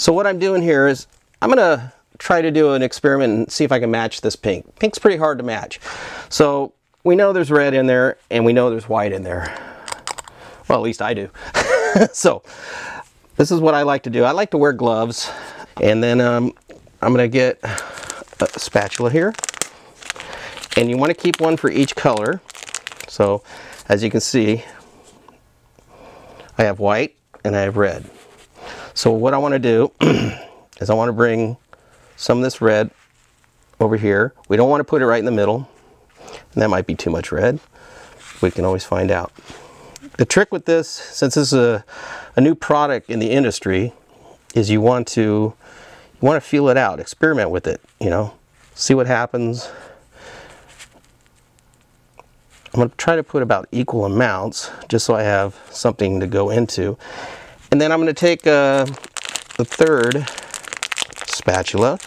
So what I'm doing here is I'm gonna try to do an experiment and see if I can match this pink. Pink's pretty hard to match. So we know there's red in there and we know there's white in there. Well, at least I do. So this is what I like to do. I like to wear gloves, and then I'm gonna get a spatula here, and you want to keep one for each color. So as you can see, I have white and I have red. So what I want to do is I want to bring some of this red over here. We don't want to put it right in the middle, and that might be too much red. We can always find out. The trick with this, since this is a new product in the industry, is you want to feel it out, experiment with it, you know, see what happens. I'm going to try to put about equal amounts just so I have something to go into. And then I'm going to take the third spatula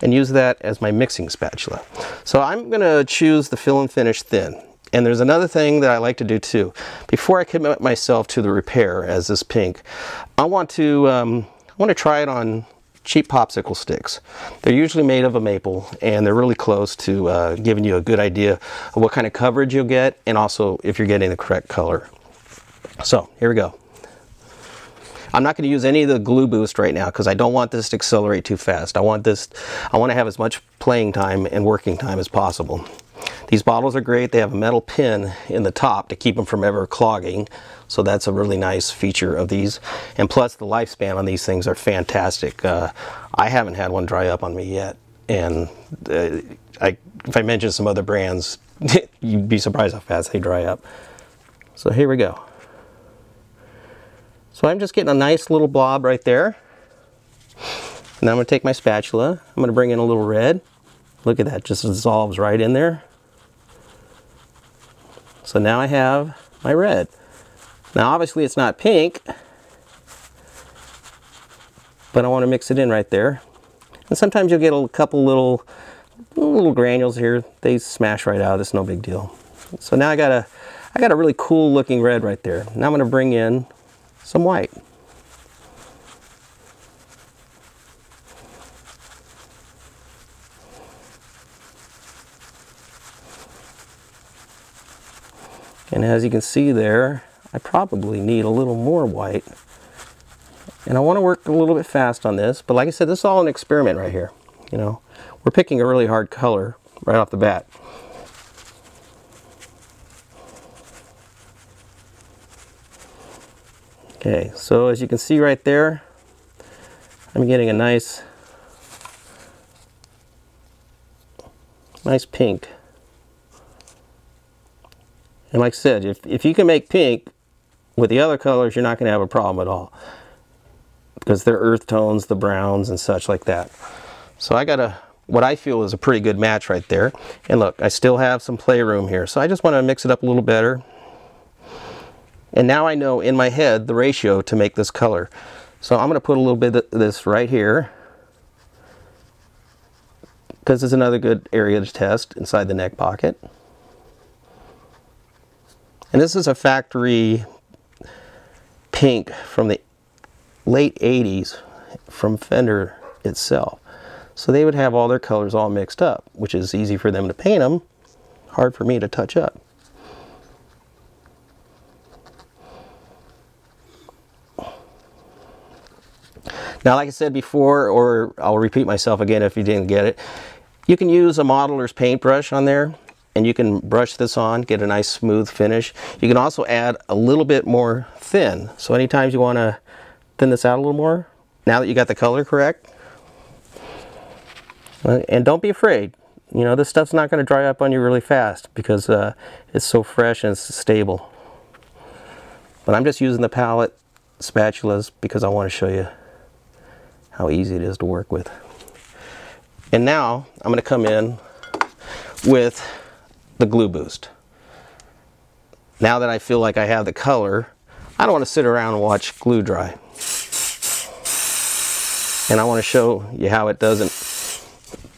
and use that as my mixing spatula. So I'm going to choose the Fill and Finish Thin. And there's another thing that I like to do too. Before I commit myself to the repair as this pink, I want to try it on cheap popsicle sticks. They're usually made of a maple, and they're really close to giving you a good idea of what kind of coverage you'll get, and also if you're getting the correct color. So here we go. I'm not going to use any of the Gluboost right now because I don't want this to accelerate too fast. I want to have as much playing time and working time as possible. These bottles are great. They have a metal pin in the top to keep them from ever clogging. So that's a really nice feature of these. And plus the lifespan on these things are fantastic. I haven't had one dry up on me yet. And if I mention some other brands, you'd be surprised how fast they dry up. So here we go. So I'm just getting a nice little blob right there. Now I'm going to take my spatula. I'm going to bring in a little red. Look at that, just dissolves right in there. So now I have my red. Now obviously it's not pink, but I want to mix it in right there. And sometimes you'll get a couple little granules here. They smash right out, it's no big deal. So now I got a really cool looking red right there. Now I'm going to bring in some white. And as you can see there, I probably need a little more white. And I want to work a little bit fast on this, but like I said, this is all an experiment right here. You know, we're picking a really hard color right off the bat. Okay, so as you can see right there, I'm getting a nice pink. And like I said, if you can make pink with the other colors, you're not going to have a problem at all. Because they're earth tones, the browns and such like that. So I got what I feel is a pretty good match right there. And look, I still have some playroom here. So I just want to mix it up a little better. And now I know in my head the ratio to make this color. So I'm going to put a little bit of this right here, because it's another good area to test inside the neck pocket. And this is a factory pink from the late 80s from Fender itself. So they would have all their colors all mixed up, which is easy for them to paint them, hard for me to touch up. Now, like I said before, or I'll repeat myself again if you didn't get it, you can use a modeler's paintbrush on there, and you can brush this on, get a nice smooth finish. You can also add a little bit more thin. So anytime you want to thin this out a little more, now that you got the color correct. And don't be afraid. You know, this stuff's not going to dry up on you really fast because it's so fresh and it's stable. But I'm just using the palette spatulas because I want to show you how easy it is to work with. And now I'm going to come in with the Gluboost. Now that I feel like I have the color, I don't want to sit around and watch glue dry. And I want to show you how it doesn't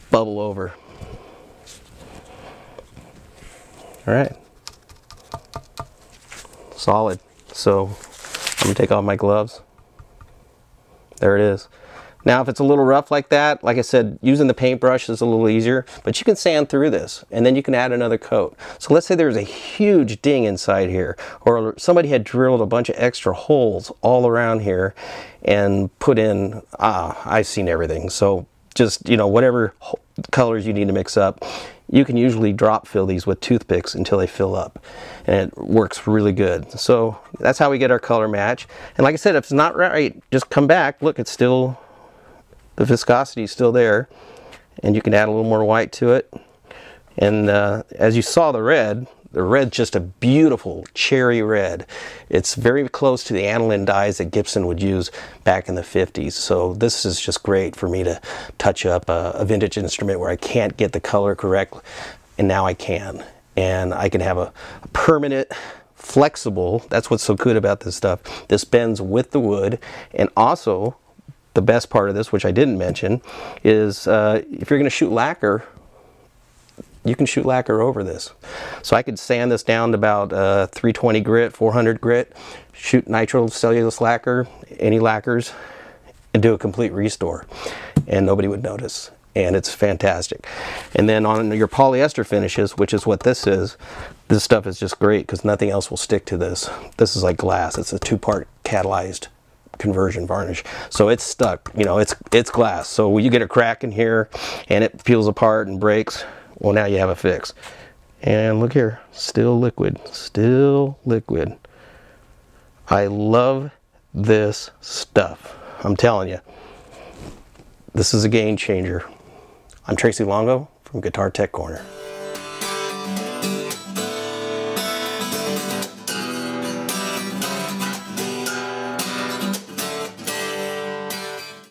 bubble over. All right. Solid. So I'm going to take off my gloves. There it is. Now if it's a little rough like that, like I said, using the paintbrush is a little easier, but you can sand through this and then you can add another coat. So let's say there's a huge ding inside here, or somebody had drilled a bunch of extra holes all around here and put in, I've seen everything. So just, you know, whatever colors you need to mix up, you can usually drop fill these with toothpicks until they fill up, and it works really good. So that's how we get our color match. And like I said, if it's not right, just come back. Look, it's still, the viscosity is still there, and you can add a little more white to it. And as you saw, the red's just a beautiful cherry red. It's very close to the aniline dyes that Gibson would use back in the 50s. So this is just great for me to touch up a vintage instrument where I can't get the color correct, and now I can. And I can have a permanent, flexible, that's what's so good about this stuff. This bends with the wood. And also, the best part of this, which I didn't mention, is if you're going to shoot lacquer, you can shoot lacquer over this. So I could sand this down to about 320 grit, 400 grit, shoot nitrocellulose lacquer, any lacquers, and do a complete restore. And nobody would notice. And it's fantastic. And then on your polyester finishes, which is what this is, this stuff is just great because nothing else will stick to this. This is like glass. It's a two-part catalyzed conversion varnish. So it's stuck, you know, it's glass. So when you get a crack in here and it peels apart and breaks, well, now you have a fix. And look here, still liquid, still liquid. I love this stuff. I'm telling you, this is a game changer. I'm Tracy Longo from Guitar Tech Corner.